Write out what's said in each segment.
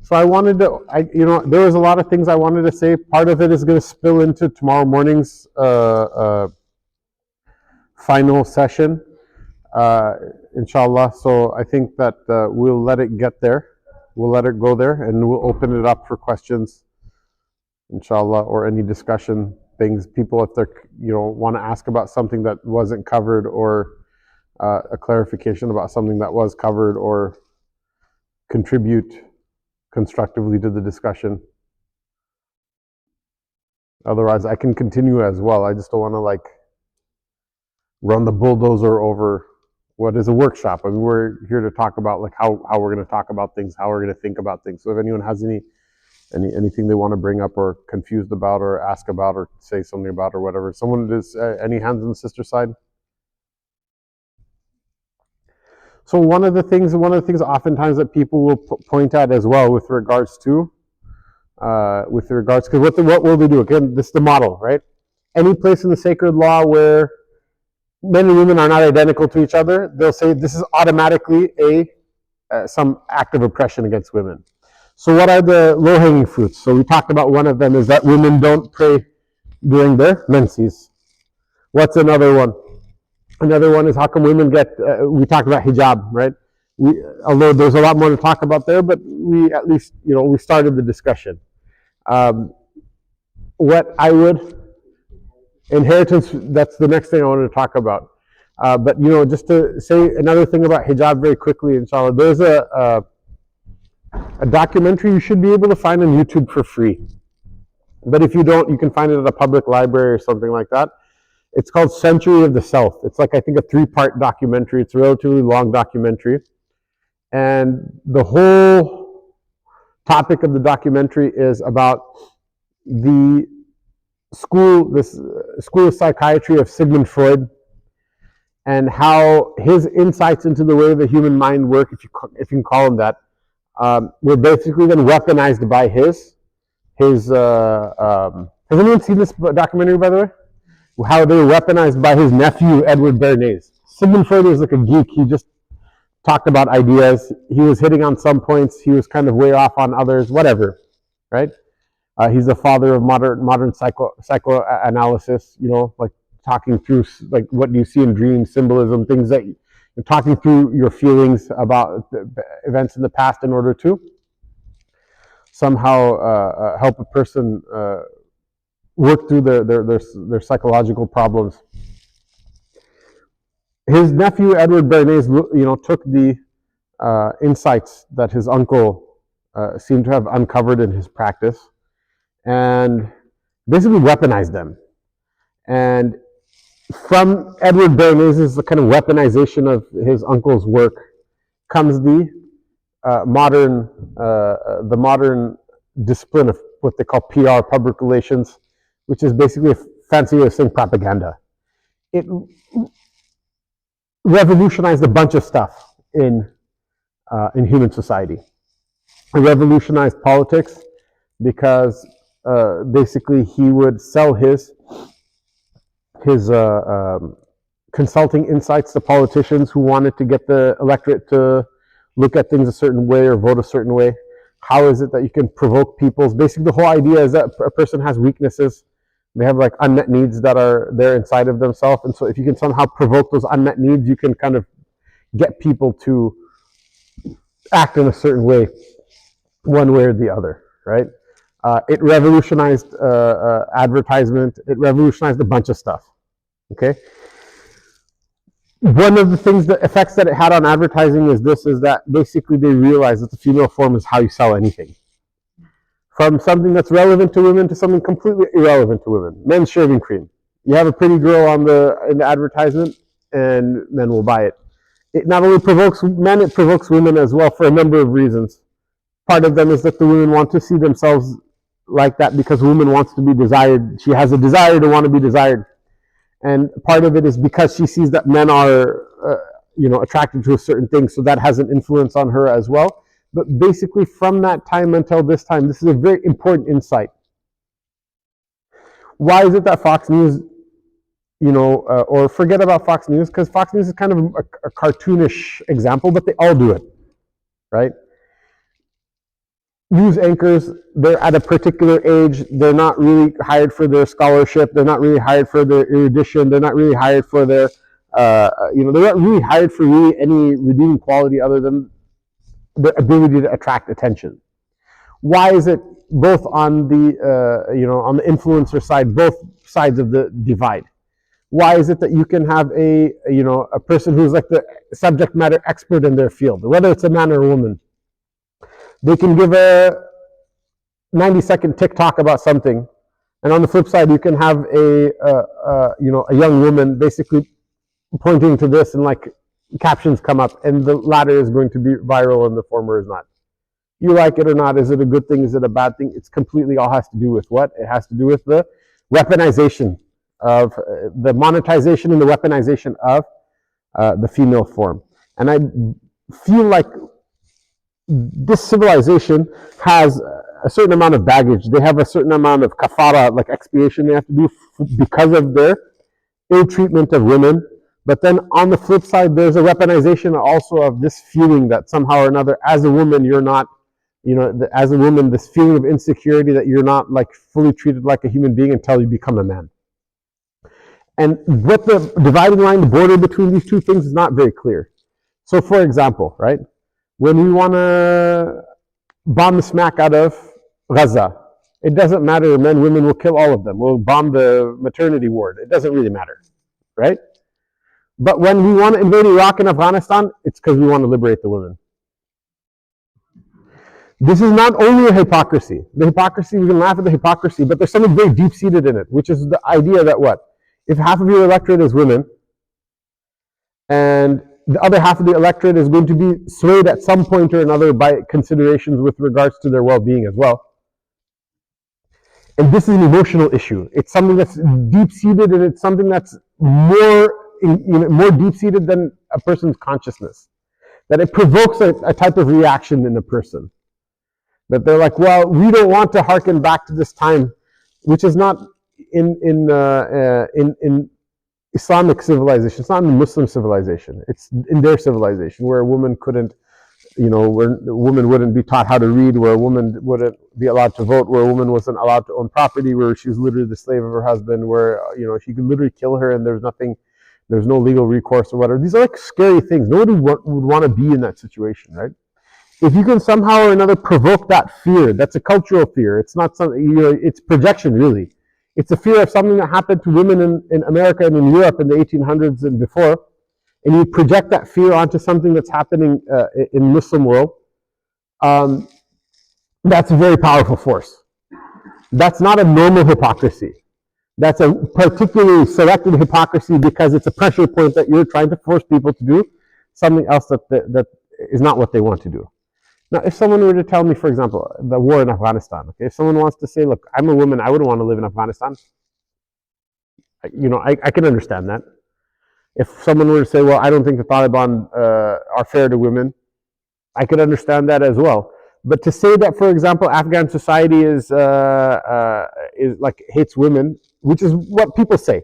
So I wanted to, there was a lot of things I wanted to say. Part of it is going to spill into tomorrow morning's final session, inshallah. So I think that we'll let it get there. We'll let it go there, and we'll open it up for questions, inshallah, or any discussion things. People, if they're, want to ask about something that wasn't covered, or a clarification about something that was covered, or contribute constructively to the discussion. Otherwise, I can continue as well. I just don't want to run the bulldozer over what is a workshop. I mean, we're here to talk about how we're going to talk about things, how we're going to think about things. So if anyone has anything they want to bring up, or confused about, or ask about, or say something about, or whatever. Someone is any hands on the sister side? So one of the things oftentimes that people will point at as well with regards to, because what will they do? Again, this is the model, right? Any place in the sacred law where men and women are not identical to each other, they'll say this is automatically some act of oppression against women. So what are the low-hanging fruits? So we talked about one of them is that women don't pray during their menses. What's another one? Another one is how come women get, we talked about hijab, right? Although there's a lot more to talk about there, but we at least, we started the discussion. Inheritance, that's the next thing I wanted to talk about. But, just to say another thing about hijab very quickly, inshallah, there's a documentary you should be able to find on YouTube for free. But if you don't, you can find it at a public library or something like that. It's called Century of the Self. It's I think a 3-part documentary. It's a relatively long documentary. And the whole topic of the documentary is about the school of psychiatry of Sigmund Freud, and how his insights into the way the human mind works, if you can call him that, were basically then weaponized by his has anyone seen this documentary, by the way? How they were weaponized by his nephew, Edward Bernays. Sigmund Freud was like a geek. He just talked about ideas. He was hitting on some points. He was kind of way off on others, whatever, right? He's the father of modern psychoanalysis, talking through, what do you see in dreams, symbolism, things that you're talking through your feelings about events in the past in order to somehow help a person work through their psychological problems. His nephew, Edward Bernays, took the insights that his uncle seemed to have uncovered in his practice and basically weaponized them. And from Edward Bernays' kind of weaponization of his uncle's work comes the modern discipline of what they call PR, public relations, which is basically a fancy way of saying propaganda. It revolutionized a bunch of stuff in human society. It revolutionized politics because basically he would sell his consulting insights to politicians who wanted to get the electorate to look at things a certain way or vote a certain way. How is it that you can provoke people's, basically the whole idea is that a person has weaknesses. They have unmet needs that are there inside of themselves. And so if you can somehow provoke those unmet needs, you can kind of get people to act in a certain way, one way or the other, right? It revolutionized advertisement. It revolutionized a bunch of stuff, okay? One of the effects that it had on advertising is that basically they realized that the female form is how you sell anything. From something that's relevant to women to something completely irrelevant to women. Men's shaving cream. You have a pretty girl in the advertisement, and men will buy it. It not only provokes men, it provokes women as well for a number of reasons. Part of them is that the women want to see themselves like that because a woman wants to be desired. She has a desire to want to be desired. And part of it is because she sees that men are, attracted to a certain thing, so that has an influence on her as well. But basically, from that time until this time, this is a very important insight. Why is it that Fox News, or forget about Fox News, because Fox News is kind of a cartoonish example, but they all do it, right? news anchors, they're at a particular age, they're not really hired for their scholarship, they're not really hired for their erudition, they're not really hired for their, they're not really hired for really any redeeming quality other than the ability to attract attention. Why is it both on the, on the influencer side, both sides of the divide? Why is it that you can have a person who's like the subject matter expert in their field, whether it's a man or a woman? They can give a 90-second TikTok about something, and on the flip side, you can have a young woman basically pointing to this, and like captions come up, and the latter is going to be viral, and the former is not. You like it or not? Is it a good thing? Is it a bad thing? It's completely all has to do with what? It has to do with the weaponization of the monetization and the weaponization of the female form. And I feel like this civilization has a certain amount of baggage. They have a certain amount of kafara, like expiation they have to do because of their ill treatment of women. But then on the flip side, there's a weaponization also of this feeling that somehow or another, as a woman, you're not, as a woman, this feeling of insecurity that you're not like fully treated like a human being until you become a man. And what the dividing line, the border between these two things is not very clear. So for example, right, when we want to bomb the smack out of Gaza, it doesn't matter, men, women, will kill all of them. We'll bomb the maternity ward. It doesn't really matter, right? But when we want to invade Iraq and Afghanistan, it's because we want to liberate the women. This is not only a hypocrisy. The hypocrisy, we can laugh at the hypocrisy, but there's something very deep-seated in it, which is the idea that what? If half of your electorate is women, and the other half of the electorate is going to be swayed at some point or another by considerations with regards to their well-being as well. And this is an emotional issue. It's something that's deep-seated, and it's something that's more deep-seated than a person's consciousness. That it provokes a type of reaction in a person. That they're like, well, we don't want to hearken back to this time, which is not in Islamic civilization. It's not in Muslim civilization. It's in their civilization, where a woman couldn't, where a woman wouldn't be taught how to read, where a woman wouldn't be allowed to vote, where a woman wasn't allowed to own property, where she was literally the slave of her husband, where she could literally kill her, and there's no legal recourse or whatever. These are like scary things. Nobody would want to be in that situation, right? If you can somehow or another provoke that fear, that's a cultural fear. It's not something, it's projection, really. It's a fear of something that happened to women in America and in Europe in the 1800s and before, and you project that fear onto something that's happening in the Muslim world. That's a very powerful force. That's not a normal hypocrisy. That's a particularly selected hypocrisy because it's a pressure point that you're trying to force people to do something else that is not what they want to do. Now, if someone were to tell me, for example, the war in Afghanistan, okay, if someone wants to say, look, I'm a woman, I wouldn't want to live in Afghanistan, I can understand that. If someone were to say, well, I don't think the Taliban are fair to women, I could understand that as well. But to say that, for example, Afghan society is like hates women, which is what people say,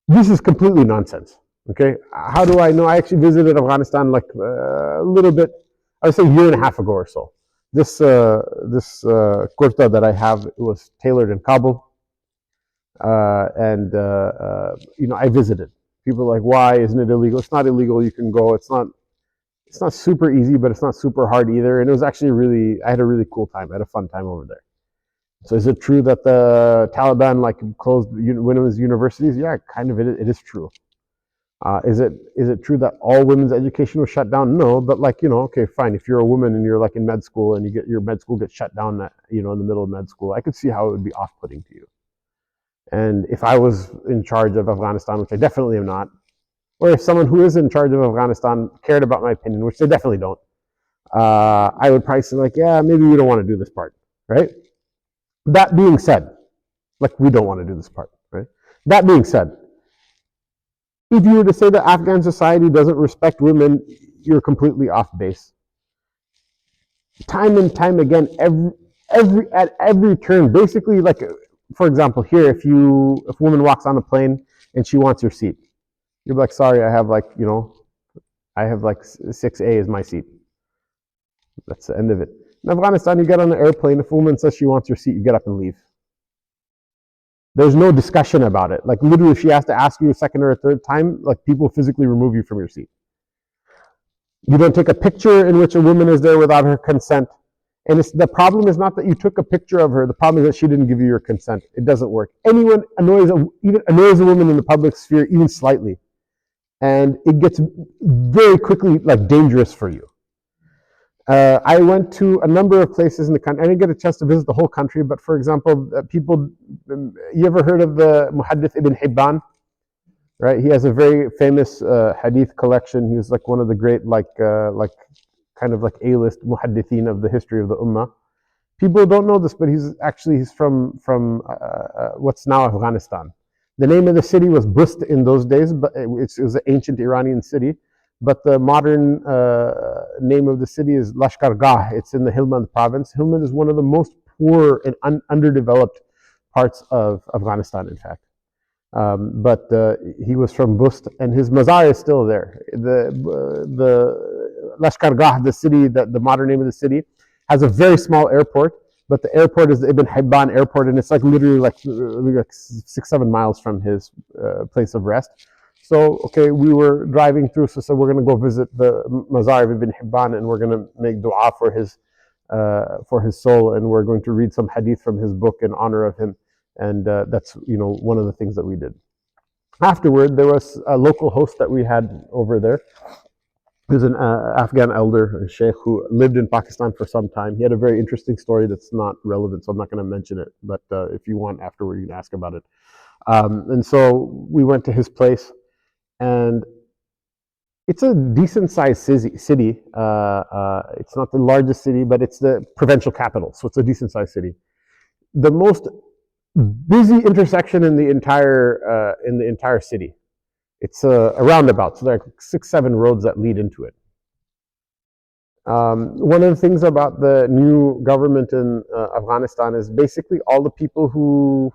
this is completely nonsense. Okay, how do I know? I actually visited Afghanistan like a little bit, I would say a year and a half ago or so. This kurta that I have, it was tailored in Kabul, and I visited. People are like, why isn't it illegal? It's not illegal. You can go. It's not super easy, but it's not super hard either. And it was actually I had a really cool time. I had a fun time over there. So is it true that the Taliban like closed women's universities? Yeah, kind of. It is true. Is it true that all women's education was shut down? No, but okay, fine. If you're a woman and you're like in med school and your med school gets shut down, in the middle of med school, I could see how it would be off-putting to you. And if I was in charge of Afghanistan, which I definitely am not, or if someone who is in charge of Afghanistan cared about my opinion, which they definitely don't, I would probably say like, yeah, maybe we don't want to do this part, right? That being said, like we don't want to do this part, right? That being said, if you were to say that Afghan society doesn't respect women, you're completely off base. Time and time again, at every turn, basically, like for example, here, if a woman walks on a plane and she wants your seat, you're like, sorry, I have like 6A is my seat. That's the end of it. In Afghanistan, you get on an airplane, if a woman says she wants your seat, you get up and leave. There's no discussion about it. Like literally, if she has to ask you a second or a third time, like people physically remove you from your seat. You don't take a picture in which a woman is there without her consent. And the problem is not that you took a picture of her. The problem is that she didn't give you your consent. It doesn't work. Anyone annoys a woman in the public sphere even slightly, and it gets very quickly like dangerous for you. I went to a number of places in the country. I didn't get a chance to visit the whole country, but for example, you ever heard of the Muhaddith Ibn Hibban? Right, he has a very famous hadith collection. He was like one of the great, kind of like A-list muhaddithin of the history of the ummah. People don't know this, but he's from what's now Afghanistan. The name of the city was Bust in those days, but it was an ancient Iranian city. But the modern name of the city is Lashkargah. It's in the Helmand province. Helmand is one of the most poor and underdeveloped parts of Afghanistan, in fact. But he was from Bust, and his mazar is still there. The Lashkargah, the city, the modern name of the city, has a very small airport, but the airport is the Ibn Hibban airport, and it's like literally like 6-7 miles from his place of rest. So, okay, we were driving through, so we're going to go visit the mazar of Ibn Hibban, and we're going to make dua for his soul, and we're going to read some hadith from his book in honor of him. And that's one of the things that we did. Afterward, there was a local host that we had over there. He was an Afghan elder, a sheikh, who lived in Pakistan for some time. He had a very interesting story that's not relevant, so I'm not going to mention it. But if you want afterward, you can ask about it. And so we went to his place, and it's a decent-sized city. It's not the largest city, but it's the provincial capital, so it's a decent-sized city. The most busy intersection in the entire city. It's a roundabout, so there are 6-7 roads that lead into it. One of the things about the new government in Afghanistan is basically all the people who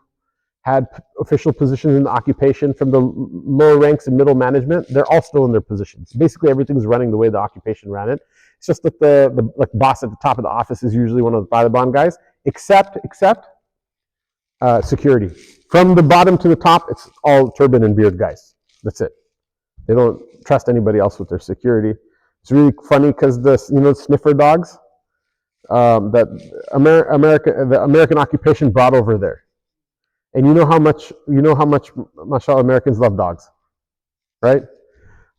had official positions in the occupation, from the lower ranks and middle management, they're all still in their positions. Basically, everything's running the way the occupation ran it. It's just that the boss at the top of the office is usually one of the Taliban guys, except security. From the bottom to the top, it's all turban and beard guys. That's it. They don't trust anybody else with their security. It's really funny because the sniffer dogs that the American occupation brought over there, and you know how much mashallah, Americans love dogs, right?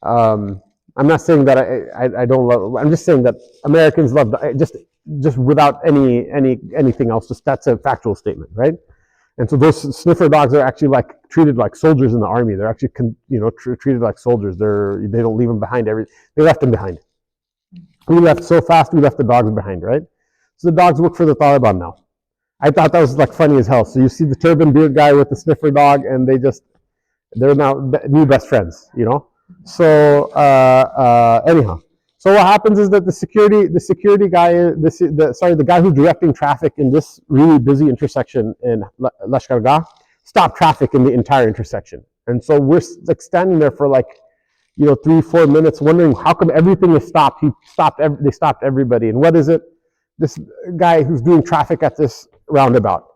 I'm not saying that I don't love. I'm just saying that Americans love just without anything else. Just that's a factual statement, right? And so those sniffer dogs are actually treated like soldiers in the army. They're actually treated like soldiers. They don't leave them behind. They left them behind. We left so fast. We left the dogs behind, right? So the dogs work for the Taliban now. I thought that was funny as hell. So you see the turban beard guy with the sniffer dog, and they're now new best friends, So anyhow. So what happens is that the security guy, the guy who's directing traffic in this really busy intersection in Lashkargah, stopped traffic in the entire intersection. And so we're standing there for 3-4 minutes, wondering how come everything is stopped. They stopped everybody. And what is it? This guy who's doing traffic at this roundabout,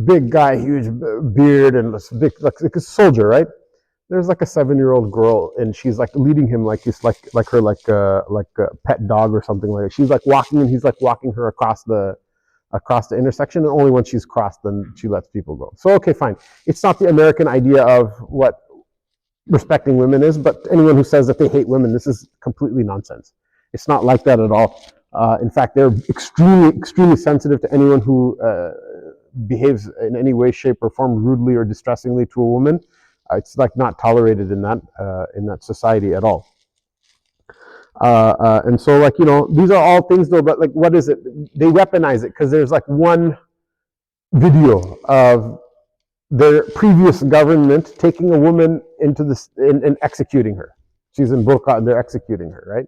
big guy, huge beard, and this big like a soldier, right? There's a 7-year-old girl, and she's leading him like a pet dog or something like that. She's walking, and he's walking her across the intersection, and only when she's crossed, then she lets people go. So okay, fine. It's not the American idea of what respecting women is, but anyone who says that they hate women, this is completely nonsense. It's not like that at all. In fact, they're extremely sensitive to anyone who behaves in any way, shape, or form rudely or distressingly to a woman. It's not tolerated in that society at all. And so these are all things though, but what is it? They weaponize it because there's one video of their previous government taking a woman into this and executing her. She's in burqa and they're executing her, right?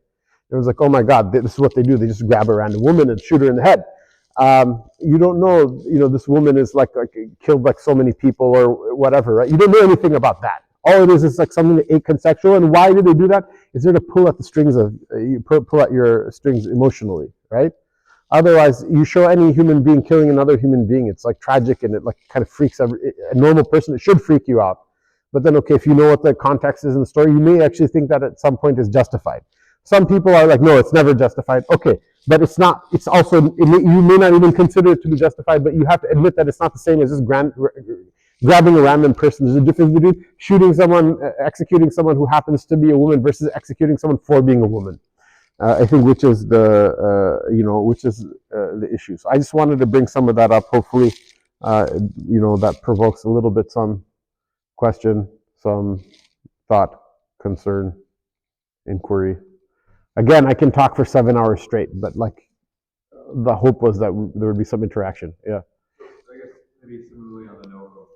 It was oh my God, this is what they do. They just grab a random woman and shoot her in the head. You don't know, this woman is killed so many people or whatever, right? You don't know anything about that. All it is something conceptual. And why do they do that? It's there to pull at the strings pull at your strings emotionally, right? Otherwise, you show any human being killing another human being, it's like tragic, and it like kind of freaks a normal person. It should freak you out. But then, okay, if you know what the context is in the story, you may actually think that at some point is justified. Some people are like, no, it's never justified. Okay, but it's not. It's also, you may not even consider it to be justified, but you have to admit that it's not the same as just grabbing a random person. There's a difference between shooting someone, executing someone who happens to be a woman versus executing someone for being a woman. I think which is the issue. So I just wanted to bring some of that up. Hopefully, that provokes a little bit some question, some thought, concern, inquiry. Again, I can talk for 7 hours straight, but like the hope was that there would be some interaction. Yeah. I guess maybe similarly on the note of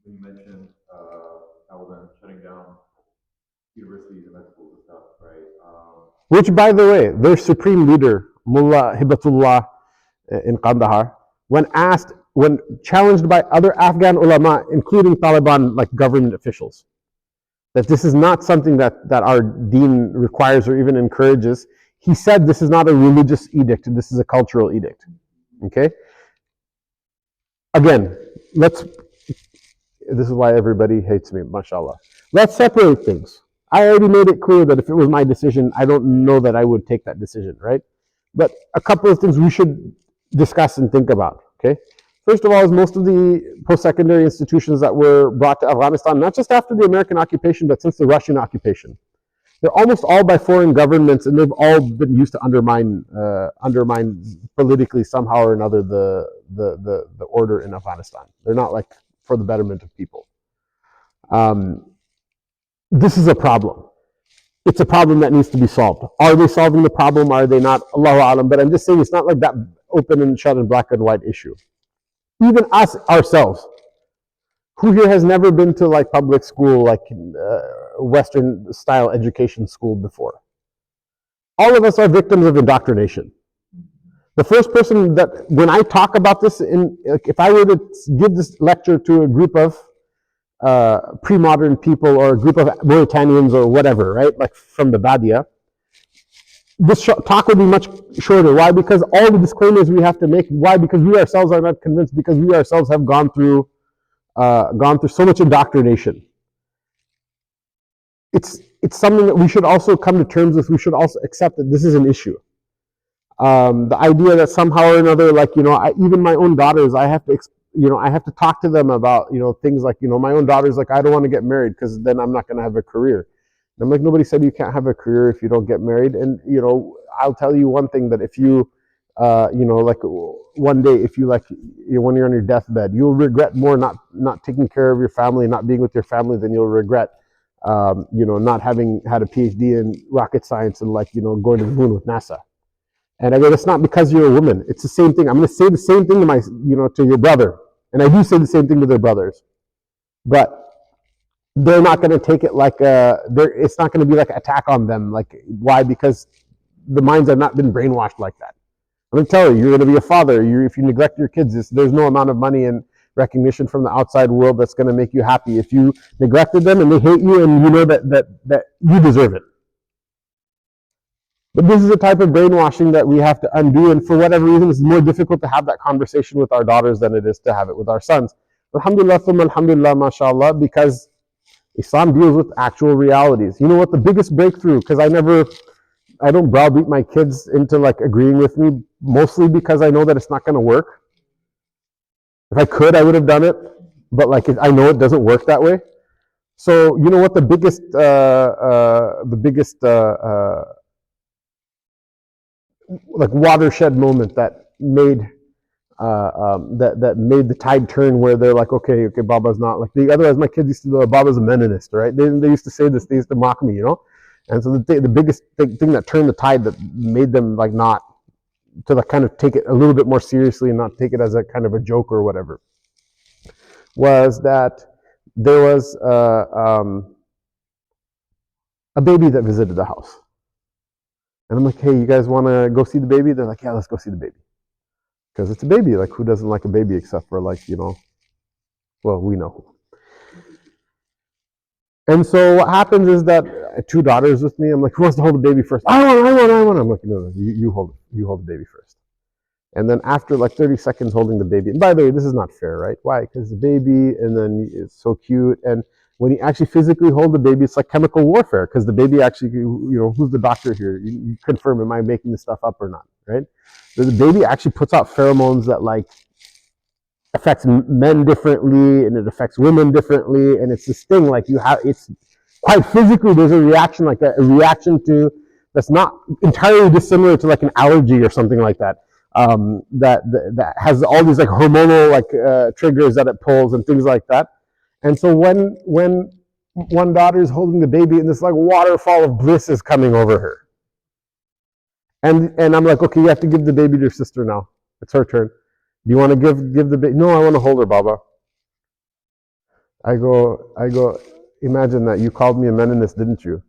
when you mentioned Taliban shutting down universities and med schools and stuff, right? Which, by the way, their supreme leader, Mullah Hibatullah in Kandahar, when challenged by other Afghan ulama, including Taliban like government officials, that this is not something that our deen requires or even encourages, he said this is not a religious edict, this is a cultural edict. Okay? Again, this is why everybody hates me, mashallah. Let's separate things. I already made it clear that if it was my decision, I don't know that I would take that decision, right? But a couple of things we should discuss and think about, okay? First of all, is most of the post-secondary institutions that were brought to Afghanistan, not just after the American occupation, but since the Russian occupation, they're almost all by foreign governments, and they've all been used to undermine politically somehow or another the order in Afghanistan. They're not like for the betterment of people. This is a problem. It's a problem that needs to be solved. Are they solving the problem? Are they not? Allahu Alam. But I'm just saying it's not like that open and shut and black and white issue. Even us ourselves, who here has never been to like public school, like Western style education school before? All of us are victims of indoctrination. The first person that, when I talk about this, if I were to give this lecture to a group of pre-modern people or a group of Mauritanians or whatever, right, like from the Badia, this talk would be much shorter. Why? Because all the disclaimers we have to make. Why? Because we ourselves are not convinced, because we ourselves have gone through so much indoctrination. It's something that we should also come to terms with. We should also accept that this is an issue. The idea that somehow or another, like, even my own daughters, I have to talk to them about, things like, my own daughter's like, I don't want to get married because then I'm not going to have a career. And I'm like, nobody said you can't have a career if you don't get married. And, I'll tell you one thing, that if you, like one day, if you when you're on your deathbed, you'll regret more not taking care of your family, not being with your family, than you'll regret, not having had a PhD in rocket science and going to the moon with NASA. And I go, it's not because you're a woman. It's the same thing. I'm going to say the same thing to to your brother. And I do say the same thing to their brothers. But they're not going to take it like it's not going to be like an attack on them. Like, why? Because the minds have not been brainwashed like that. I'm going to tell you, you're going to be a father. If you neglect your kids, there's no amount of money and recognition from the outside world that's going to make you happy. If you neglected them and they hate you, and you know that you deserve it. But this is a type of brainwashing that we have to undo, and for whatever reason, it's more difficult to have that conversation with our daughters than it is to have it with our sons. Alhamdulillah, thumma alhamdulillah, mashallah, because Islam deals with actual realities. You know what the biggest breakthrough, because I don't browbeat my kids into like agreeing with me, mostly because I know that it's not going to work. If I could, I would have done it, but I know it doesn't work that way. So you know what the biggest like watershed moment that made that made the tide turn, where they're like, okay, Baba's not like otherwise my kids used to go, Baba's a meninist, right? They used to say this, they used to mock me, And so the biggest thing that turned the tide, that made them like not to like kind of take it a little bit more seriously and not take it as a kind of a joke or whatever, was that there was a baby that visited the house. And I'm like, hey, you guys want to go see the baby? They're like, yeah, let's go see the baby. Because it's a baby. Like, who doesn't like a baby except for well, we know who. And so what happens is that two daughters with me, I'm like, who wants to hold the baby first? I want. I'm like, no, you hold the baby first. And then after like 30 seconds holding the baby, and by the way, this is not fair, right? Why? Because the baby, and then it's so cute. And when you actually physically hold the baby, it's like chemical warfare, because the baby actually, who's the doctor here? You confirm, am I making this stuff up or not, right? So the baby actually puts out pheromones that like affects men differently, and it affects women differently. And it's this thing like it's quite physically, there's a reaction like that, a reaction to that's not entirely dissimilar to like an allergy or something like that. That has all these like hormonal like triggers that it pulls and things like that. And so when one daughter is holding the baby and this like waterfall of bliss is coming over her, and I'm like, okay, you have to give the baby to your sister now. It's her turn. Do you want to give the baby? No, I want to hold her, Baba. I go. Imagine that you called me a meninist, didn't you?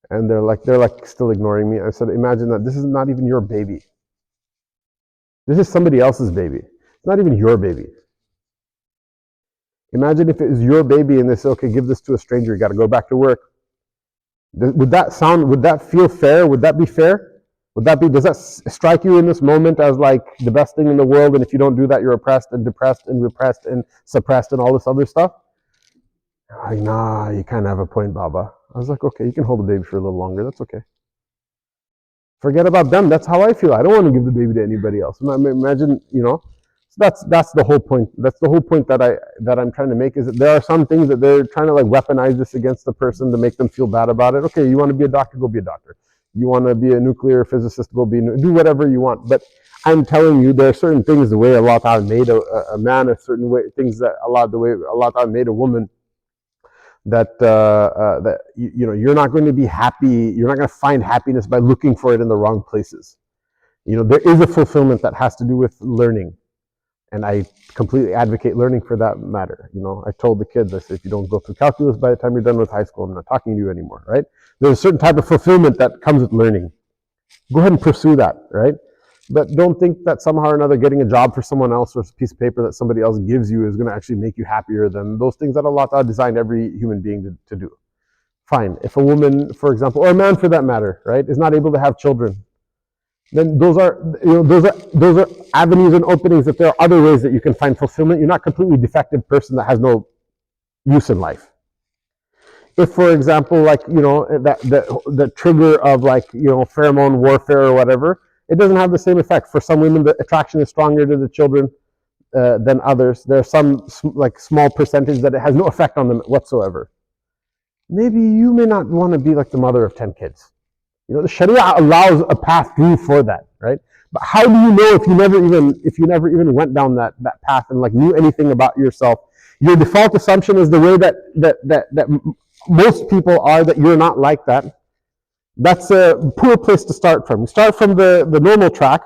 And they're like still ignoring me. I said, imagine that this is not even your baby. This is somebody else's baby. It's not even your baby. Imagine if it was your baby and they say, okay, give this to a stranger, you got to go back to work. Would that feel fair? Would that be fair? Does that strike you in this moment as like the best thing in the world? And if you don't do that, you're oppressed and depressed and repressed and suppressed and all this other stuff? Like, nah, you kind of have a point, Baba. I was like, okay, you can hold the baby for a little longer. That's okay. Forget about them. That's how I feel. I don't want to give the baby to anybody else. Imagine, that's the whole point. That's the whole point that I'm trying to make, is that there are some things that they're trying to like weaponize this against the person to make them feel bad about it. Okay, you want to be a doctor, go be a doctor. You want to be a nuclear physicist, do whatever you want. But I'm telling you, there are certain things, the way Allah Ta'ala made a man, a certain way, things that the way Allah Ta'ala made a woman, that you're not going to be happy. You're not going to find happiness by looking for it in the wrong places. There is a fulfillment that has to do with learning, and I completely advocate learning for that matter. I told the kids, I said, if you don't go through calculus by the time you're done with high school, I'm not talking to you anymore, right? There's a certain type of fulfillment that comes with learning. Go ahead and pursue that, right? But don't think that somehow or another getting a job for someone else or a piece of paper that somebody else gives you is going to actually make you happier than those things that Allah Ta'ala designed every human being to do. Fine. If a woman, for example, or a man for that matter, right, is not able to have children, then those are avenues and openings, that there are other ways that you can find fulfillment. You're not a completely defective person that has no use in life. If, for example, like, the trigger of like, pheromone warfare or whatever, it doesn't have the same effect. For some women, the attraction is stronger to the children than others. There's some like small percentage that it has no effect on them whatsoever. Maybe you may not want to be like the mother of 10 kids. The Shari'ah allows a path through for that, right? But how do you know if you never even went down that path and like knew anything about yourself? Your default assumption is the way that most people are, that you're not like that. That's a poor place to start from. You start from the normal track,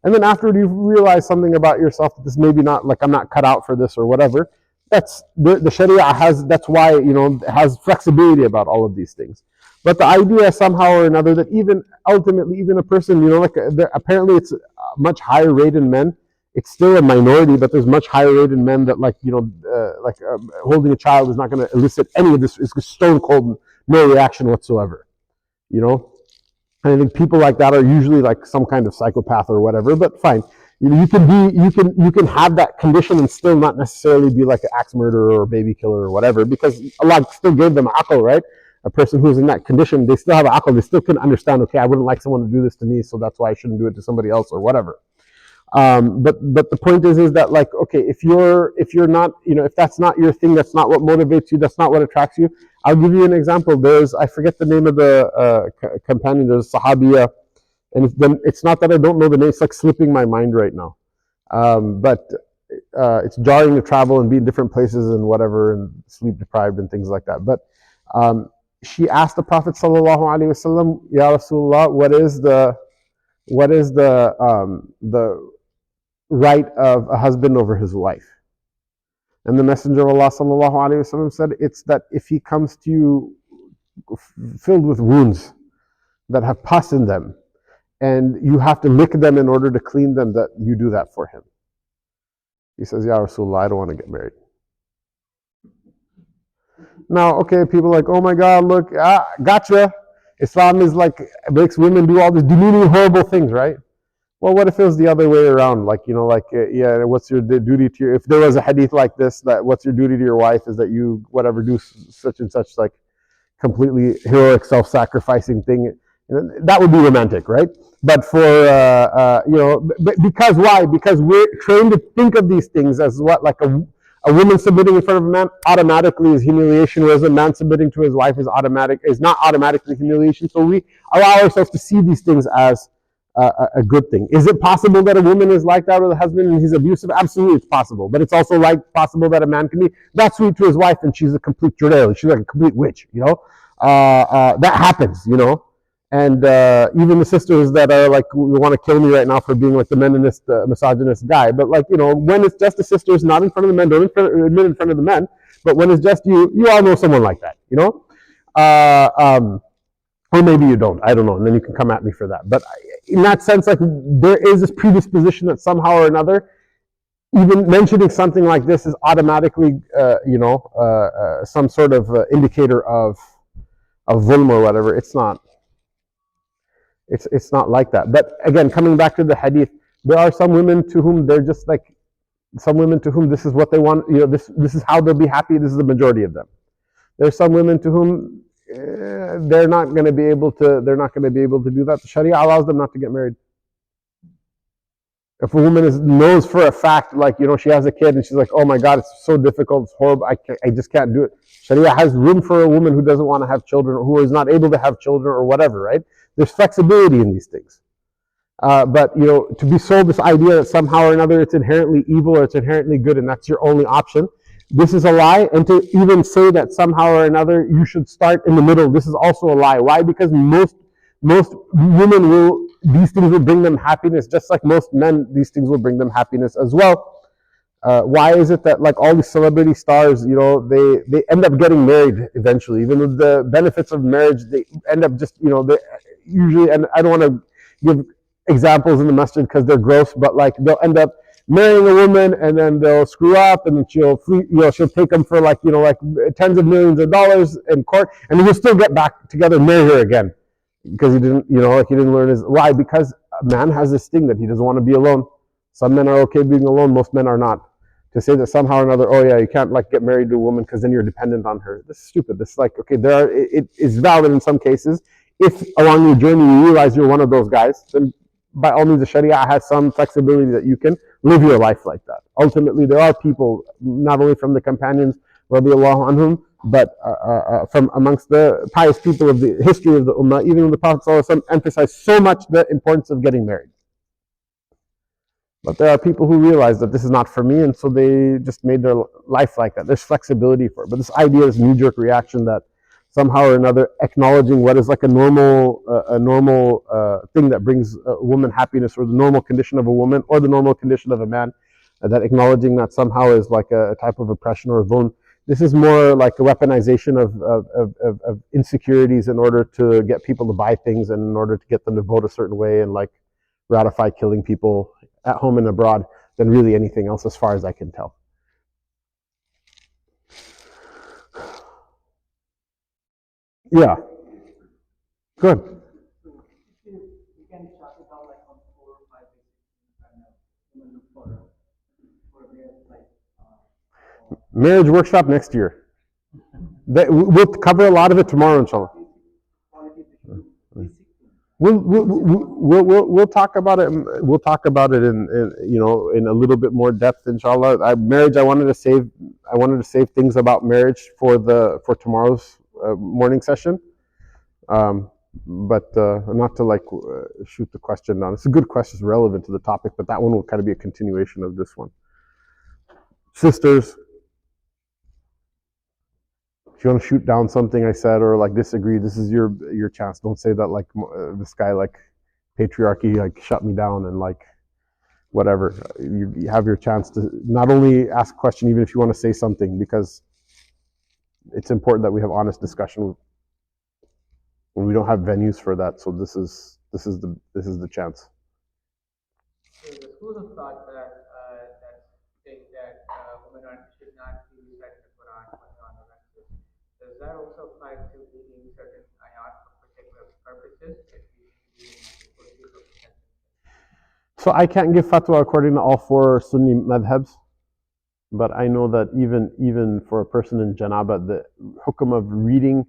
and then afterward you realize something about yourself, that this maybe not, like, I'm not cut out for this or whatever. That's the Sharia has. That's why it has flexibility about all of these things. But the idea somehow or another that even ultimately, even a person, apparently it's much higher rate in men. It's still a minority, but there's much higher rate in men that holding a child is not going to elicit any of this. It's stone cold, no reaction whatsoever. And I think people like that are usually like some kind of psychopath or whatever. But fine, you can have that condition and still not necessarily be like an axe murderer or baby killer or whatever, because Allah still gave them aql, right? A person who's in that condition, they still have aql. They still can understand. Okay, I wouldn't like someone to do this to me, so that's why I shouldn't do it to somebody else or whatever. But the point is that, like, okay, if you're not, if that's not your thing, that's not what motivates you, that's not what attracts you. I'll give you an example. I forget the name of the companion. There's Sahabiya, and it's not that I don't know the name. It's like slipping my mind right now. But it's jarring to travel and be in different places and whatever, and sleep deprived and things like that. But she asked the Prophet sallallahu alaihi wasallam, Ya Rasulullah, what is the right of a husband over his wife? And the Messenger of Allah sallallahu alaihi wasallam said, it's that if he comes to you filled with wounds that have pus in them, and you have to lick them in order to clean them, that you do that for him. He says, Ya Rasulullah, I don't want to get married. Now, okay, people are like, oh my God, look, gotcha. Islam is like, makes women do all these demeaning, horrible things, right? Well, what if it was the other way around? Like, yeah, what's your duty to your, if there was a hadith like this, that what's your duty to your wife is that you, whatever, do such and such, like, completely heroic, self-sacrificing thing. That would be romantic, right? But for, because why? Because we're trained to think of these things as what, like a woman submitting in front of a man automatically is humiliation, whereas a man submitting to his wife is not automatically humiliation. So we allow ourselves to see these things as a good thing. Is it possible that a woman is like that with a husband and he's abusive? Absolutely, it's possible. But it's also like possible that a man can be that sweet to his wife and she's a complete jodel. She's like a complete witch. That happens. And even the sisters that are like, we want to kill me right now for being like the meninist, misogynist guy. But like, when it's just the sisters, not in front of the men, don't admit in front of the men. But when it's just you, you all know someone like that. Or maybe you don't. I don't know. And then you can come at me for that. But in that sense, like, there is this predisposition that somehow or another, even mentioning something like this is automatically, some sort of indicator of dhulm or whatever. It's not. It's not like that. But again, coming back to the hadith, there are some women to whom they're just like, some women to whom this is what they want. This is how they'll be happy. This is the majority of them. There's some women to whom they're not going to be able to. They're not going to be able to do that. The Sharia allows them not to get married. If a woman knows for a fact, like, she has a kid and she's like, oh my God, it's so difficult, it's horrible, I just can't do it. Sharia has room for a woman who doesn't want to have children, or who is not able to have children, or whatever, right? There's flexibility in these things. But, to be sold this idea that somehow or another it's inherently evil or it's inherently good and that's your only option, this is a lie. And to even say that somehow or another you should start in the middle, this is also a lie. Why? Because most women these things will bring them happiness, just like most men, these things will bring them happiness as well. Why is it that, like, all these celebrity stars, they end up getting married eventually, even with the benefits of marriage, they end up just, they usually, and I don't want to give examples in the masjid because they're gross, but like, they'll end up marrying a woman and then they'll screw up and then she'll take them for like, like tens of millions of dollars in court, and he'll still get back together and marry her again. Because he didn't, he didn't learn his, why? Because a man has this thing that he doesn't want to be alone. Some men are okay being alone, most men are not. To say that somehow or another, oh yeah, you can't like get married to a woman because then you're dependent on her. This is stupid. This is like, okay, it is valid in some cases. If along your journey you realize you're one of those guys, then by all means the Sharia has some flexibility that you can live your life like that. Ultimately, there are people, not only from the companions, radiallahu anhum, but from amongst the pious people of the history of the Ummah, even when the Prophet ﷺ emphasized so much the importance of getting married. But there are people who realize that this is not for me, and so they just made their life like that. There's flexibility for it. But this idea, this knee-jerk reaction that somehow or another acknowledging what is like a normal thing that brings a woman happiness, or the normal condition of a woman, or the normal condition of a man, that acknowledging that somehow is like a type of oppression or dhulm. This is more like a weaponization of insecurities in order to get people to buy things and in order to get them to vote a certain way and like ratify killing people at home and abroad than really anything else, as far as I can tell. Yeah. Good. Marriage workshop next year. We'll cover a lot of it tomorrow, inshallah. We'll talk about it. We'll talk about it in a little bit more depth, inshallah. Marriage. I wanted to save things about marriage for tomorrow's morning session. But not to like shoot the question down. It's a good question. It's relevant to the topic, but that one will kind of be a continuation of this one. Sisters, if you want to shoot down something I said or like disagree, this is your chance. Don't say that like this guy like patriarchy like shut me down and like whatever. You have your chance to not only ask a question, even if you want to say something, because it's important that we have honest discussion. And we don't have venues for that, so this is the chance. There's a school of thought that think that women should not be reciting the Quran when they're on the menses. Does that also apply to reading certain ayat for particular purposes, like reading for So I can't give fatwa according to all four Sunni madhabs, but I know that even for a person in janaba, the hukm of reading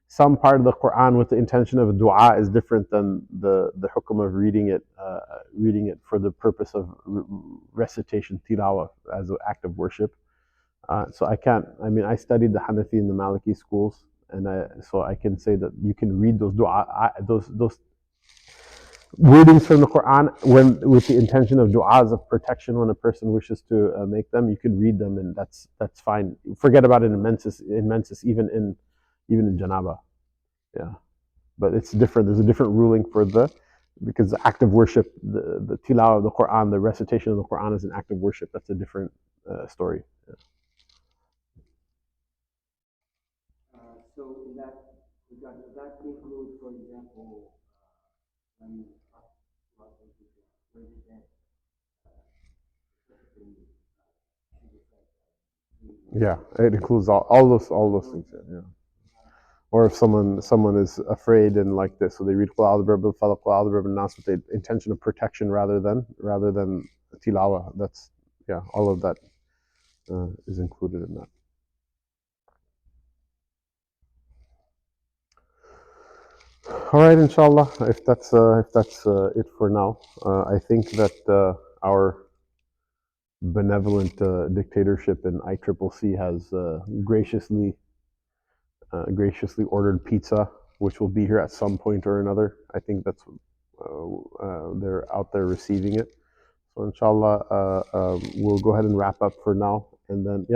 some part of the Quran with the intention of dua is different than the hukm of reading it for the purpose of recitation, tilawah, as an act of worship. So I can't. I mean, I studied the Hanafi and the Maliki schools, and so I can say that you can read those dua, those wordings from the Quran with the intention of du'as of protection when a person wishes to make them. You can read them, and that's fine. Forget about it in menses, even in janaba. Yeah, but it's different. There's a different ruling because the act of worship, the tilawah of the Quran, the recitation of the Quran is an act of worship. That's a different story. Yeah. So in that regard, does that include, for example, when you talk about where you get Yeah, it includes all those things. Yeah. Or if someone is afraid and like this, so they read Qul a'udhu birabbil falaq, Qul a'udhu birabbin nas with the intention of protection rather than tilawa. That's all of that is included in that. All right, inshallah. If that's it for now, I think that our benevolent dictatorship in ICCC has graciously ordered pizza, which will be here at some point or another. I think that's they're out there receiving it. So inshallah, we'll go ahead and wrap up for now, and then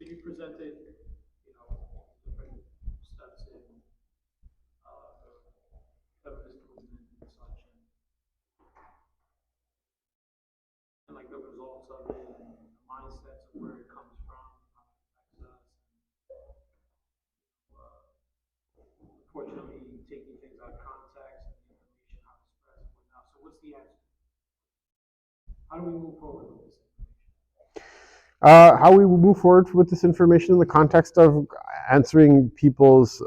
You presented, different steps in feminist movement and such, and like the results of it, and the mindsets of where it comes from, how it affects us, and unfortunately taking things out of context and the information how to spread and whatnot. So what's the answer? How do we move forward with this? how we move forward with this information in the context of answering people's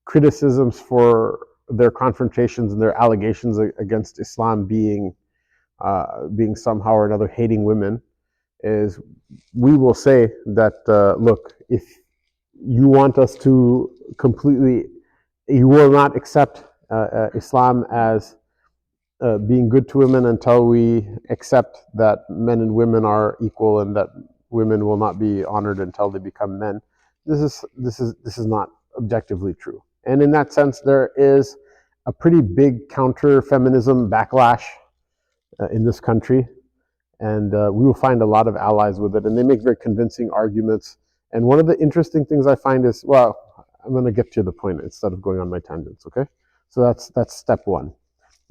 criticisms for their confrontations and their allegations against Islam being somehow or another hating women, is we will say that look, if you want us to you will not accept Islam as being good to women until we accept that men and women are equal and that women will not be honored until they become men. This is not objectively true. And in that sense, there is a pretty big counter-feminism backlash in this country, and we will find a lot of allies with it, and they make very convincing arguments. And one of the interesting things I find is, well, I'm going to get to the point instead of going on my tangents, okay? So that's step one.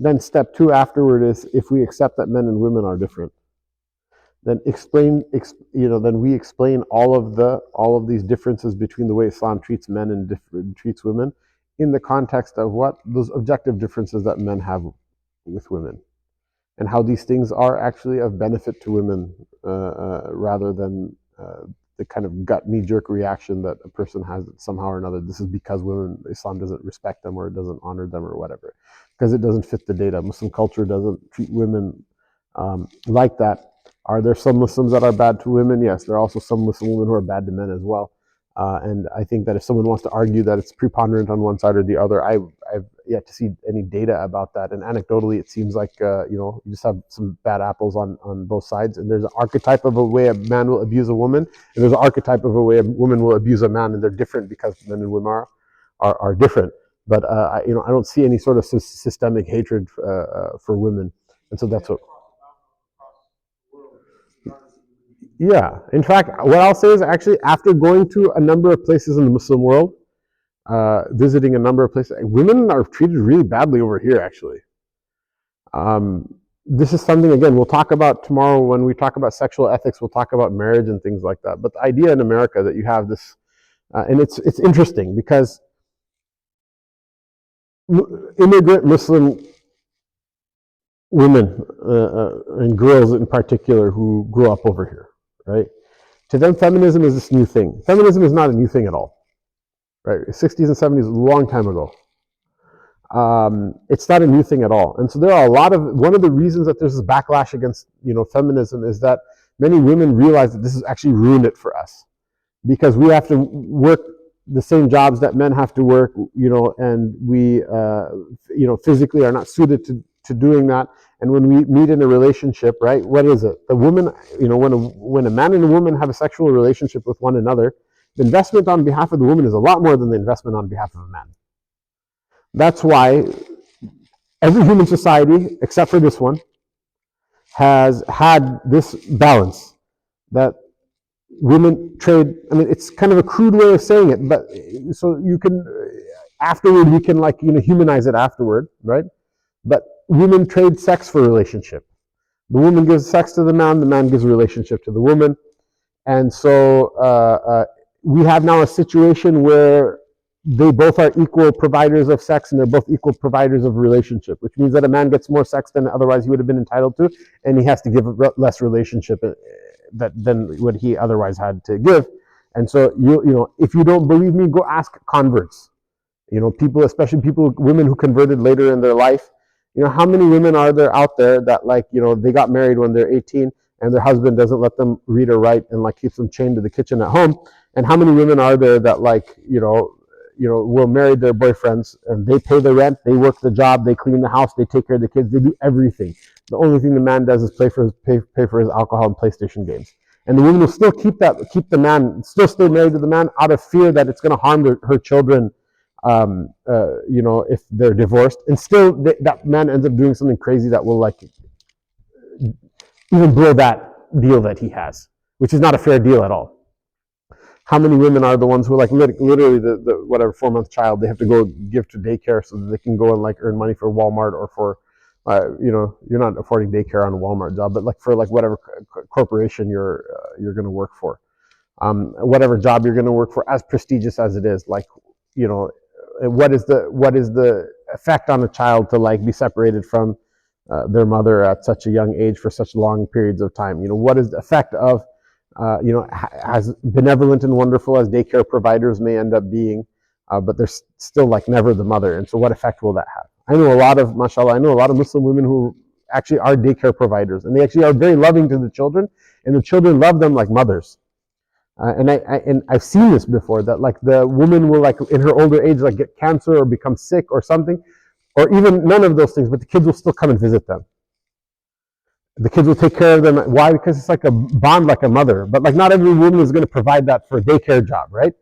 Then step two afterward is, if we accept that men and women are different, then then we explain all of these differences between the way Islam treats men and treats women in the context of what those objective differences that men have with women, and how these things are actually of benefit to women rather than the kind of gut knee-jerk reaction that a person has that somehow or another this is because Islam doesn't respect them or it doesn't honor them or whatever, because it doesn't fit the data. Muslim culture doesn't treat women like that. Are there some Muslims that are bad to women? Yes, there are also some Muslim women who are bad to men as well. And I think that if someone wants to argue that it's preponderant on one side or the other, I've yet to see any data about that. And anecdotally, it seems like you just have some bad apples on both sides. And there's an archetype of a way a man will abuse a woman, and there's an archetype of a way a woman will abuse a man, and they're different because men and women are different. But I don't see any sort of systemic hatred for women, and so that's what. Yeah, in fact, what I'll say is actually after going to a number of places in the Muslim world, visiting a number of places, women are treated really badly over here, actually. This is something, again, we'll talk about tomorrow when we talk about sexual ethics, we'll talk about marriage and things like that. But the idea in America that you have this, and it's interesting because immigrant Muslim women and girls in particular who grew up over here, right? To them, feminism is this new thing. Feminism is not a new thing at all. right? 60s and 70s, a long time ago. It's not a new thing at all. And so there are one of the reasons that there's this backlash against, feminism is that many women realize that this has actually ruined it for us, because we have to work the same jobs that men have to work, and we, physically are not suited to doing that. And when we meet in a relationship, right, what is it? The woman, when a man and a woman have a sexual relationship with one another, the investment on behalf of the woman is a lot more than the investment on behalf of a man. That's why every human society, except for this one, has had this balance that women trade. I mean, it's kind of a crude way of saying it, but so you can, afterward, we can humanize it afterward, right? But women trade sex for relationship. The woman gives sex to the man gives a relationship to the woman. And so we have now a situation where they both are equal providers of sex, and they're both equal providers of relationship, which means that a man gets more sex than otherwise he would have been entitled to, and he has to give less relationship than what he otherwise had to give. And so if you don't believe me, go ask converts. People, especially women who converted later in their life. How many women are there out there that they got married when they're 18 and their husband doesn't let them read or write and keeps them chained to the kitchen at home? And how many women are there that will marry their boyfriends and they pay the rent, they work the job, they clean the house, they take care of the kids, they do everything. The only thing the man does is pay for his alcohol and PlayStation games. And the woman will still keep the man, still stay married to the man out of fear that it's going to harm her children, if they're divorced. And still that man ends up doing something crazy that will even blow that deal that he has, which is not a fair deal at all. How many women are the ones who literally the whatever 4-month child they have to go give to daycare so that they can go and earn money for Walmart or for you're not affording daycare on a Walmart job, but for whatever corporation you're going to work for, whatever job you're going to work for, as prestigious as it is, what is the effect on a child to be separated from their mother at such a young age for such long periods of time? What is the effect of as benevolent and wonderful as daycare providers may end up being, but they're still never the mother. And so what effect will that have? I know a lot of Muslim women who actually are daycare providers, and they actually are very loving to the children, and the children love them like mothers. And I've seen this before, that the woman will in her older age get cancer or become sick or something, or even none of those things, but the kids will still come and visit them. The kids will take care of them. Why? Because it's a bond like a mother. But not every woman is going to provide that for a daycare job, right?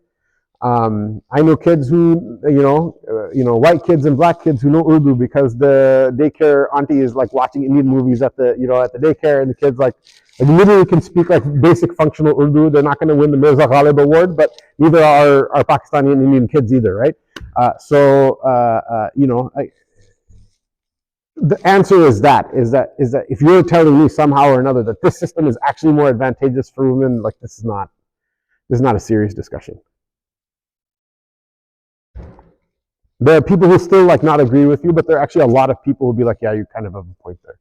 I know kids who, white kids and black kids who know Urdu because the daycare auntie is watching Indian movies at the daycare, and the kids literally can speak basic functional Urdu. They're not going to win the Mirza Ghalib Award, but neither are Pakistani and Indian kids either, right? The answer is that if you're telling me somehow or another that this system is actually more advantageous for women, this is not a serious discussion. There are people who still not agree with you, but there are actually a lot of people who will be yeah, you kind of have a point there.